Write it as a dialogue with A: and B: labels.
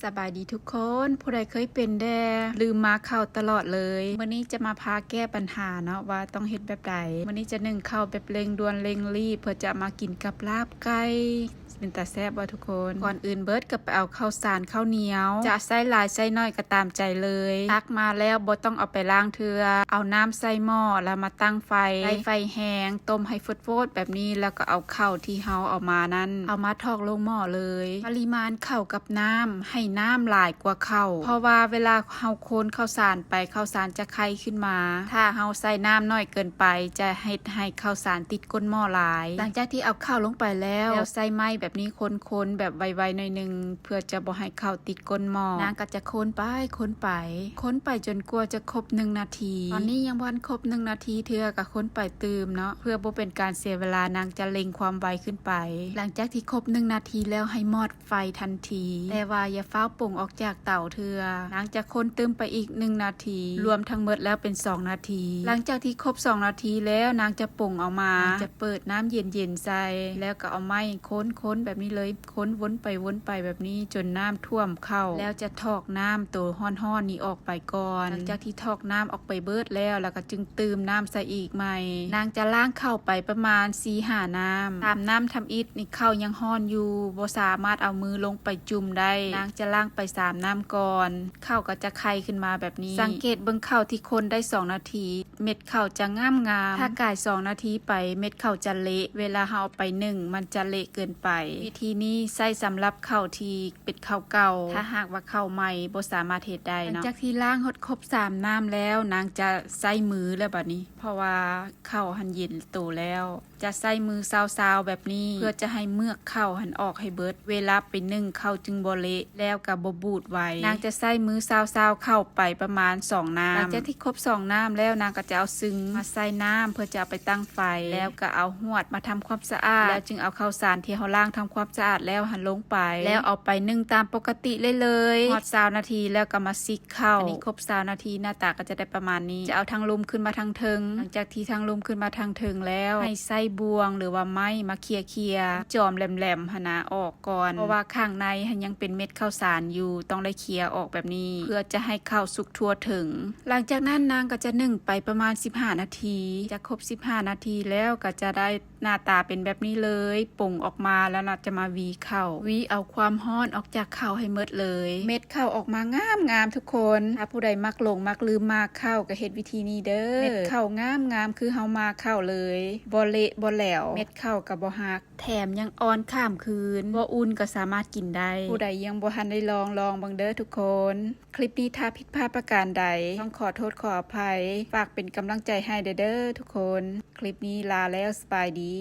A: สบายดีทุกคนผู้ใดเคยเป็นแด่ลืมมาเข้าตลอดเลยวันนี้จะมาพาแก้ปัญหาเนาะว่าต้องเฮ็ดแบบใดวันนี้จะนึ่งข้าวแบบเร่งด่วนเร่งรีบเพื่อจะมากินกับลาบไก่เป็นตาแซ่บบ่ทุกคนก่อนอื่นเบิดก็ไปเอาข้าวสารข้าวเหนียวจะใส่หลายใส่น้อยก็ตามใจเลยตักมาแล้วบ่ต้องเอาไปล้างเทื่อเอาน้ำใส่หม้อแล้วมาตั้งไฟให้ไฟแห้งต้มให้ฟดๆแบบนี้แล้วก็เอาข้าวที่เฮาเอามานั้นเอามาทอกลงหม้อเลยปริมาณข้าวกับน้ำให้น้ำหลายกว่าข้าวเพราะว่าเวลาเฮาโคนข้าวสารไปข้าวสารจะไข้ขึ้นมาถ้าเฮาใส่น้ำน้อยเกินไปจะให้ข้าวสารติดก้นหม้อหลายหลังจากที่เอาข้าวลงไปแล้วใส่ไม้แบบนี้คนแบบไวๆหน่อยนึงเพื่อจะบ่ให้ข้าวติดก้นหม้อนางก็จะคนไปจนกว่าจะครบ1นาทีตอนนี้ยังบ่ทันครบ1นาทีเทื่อก็คนไปตื่มเนาะเพื่อบ่เป็นการเสียเวลานางจะเล็งความไวขึ้นไปหลังจากที่ครบ1นาทีแล้วให้มอดไฟทันทีแต่ว่าอย่าฟ้าวป่งออกจากเตาเทื่อนางจะคนตื่มไปอีก1นาทีรวมทั้งหมดแล้วเป็น2นาทีหลังจากที่ครบ2นาทีแล้วนางจะป่งออกมาจะเปิดน้ำเย็นๆใส่แล้วก็เอาไม้ค้นแบบนี้เลยค้นวนไปแบบนี้จนน้ำท่วมเข้าแล้วจะทอกน้ำตัวห้อนๆนี้ออกไปก่อนหลังจากที่ทอกน้ำออกไปเบิดแล้วก็จึงตื่มน้ำใส่อีกใหม่นางจะล้างเข้าไปประมาณ 4-5 น้ำตามน้ำทำอิฐนี่เข้ายังห้อนอยู่บ่สามารถเอามือลงไปจุ่มได้นางจะล้างไป3น้ำก่อนข้าวก็จะไข่ขึ้นมาแบบนี้สังเกตเบิ่งข้าวที่คนได้2นาทีเม็ดข้าวจะงามถ้ากาย2นาทีไปเม็ดข้าวจะเละเวลาเฮาไปนึ่งมันจะเละเกินไปวิธีนี้ใส่สำหรับข้าวที่เป็นข้าวเก่าถ้าหากว่าข้าวใหม่บ่สามารถเฮ็ดได้เนาะหลังจากที่ล้างหดครบ3น้ำแล้วนางจะใส่มือแล้วบัดนี้เพราะว่าข้าวหันเย็นโตแล้วจะใส่มือซาวๆแบบนี้เพื่อจะให้เมือกข้าวหันออกให้เบิดเวลาไปนึ่งข้าวจึงบ่เละแล้วก็บ่บูดไว้นางจะใส่มือซาวๆเข้าไปประมาณ2น้ำหลังจากที่ครบ2น้ำแล้วนางก็จะเอาซึ้งมาใส่น้ำเพื่อจะเอาไปตั้งไฟแล้วก็เอาหวดมาทำความสะอาดแล้วจึงเอาข้าวสารที่เฮาล้างทำความสะอาดแล้วหันลงไปแล้วเอาไปนึ่งตามปกติเลยฮอด20นาทีแล้วก็มาซิกข้าวอันนี้ครบ20นาทีหน้าตาก็จะได้ประมาณนี้จะเอาทางลมขึ้นมาทางเทิงหลังจากที่ทางลมขึ้นมาทางเทิงแล้วให้ใส่บวงหรือว่าไม้มาเคลียจอมแหลมๆหนาออกก่อนเพราะว่าข้างในยังเป็นเม็ดข้าวสารอยู่ต้องได้เคลียออกแบบนี้เพื่อจะให้ข้าวสุกทั่วถึงหลังจากนั้นนางก็จะนึ่งไปประมาณ15นาทีจะครบ15นาทีแล้วก็จะได้หน้าตาเป็นแบบนี้เลยป่งออกมาแล้วเราจะมาวีข้าววีเอาความร้อนออกจากข้าวให้หมดเลยเม็ดข้าวออกมางามทุกคนถ้าผู้ใดมักหลงมักลืมมากข้าวก็เฮ็ดวิธีนี้เด้อเม็ดข้าวงามคือเฮามาข้าวเลยบ่เละบ่แหลวเม็ดข้าวก็บ่หักแถมยังอ่อนข้ามคืนบ่อุ่นก็สามารถกินได้ผู้ใดยังบ่ทันได้ลองบังเด้อทุกคนคลิปนี้ถ้าผิดพลาดประการใดต้องขอโทษขออภัยฝากเป็นกำลังใจให้เด้อทุกคนคลิปนี้ลาแล้วสบายดี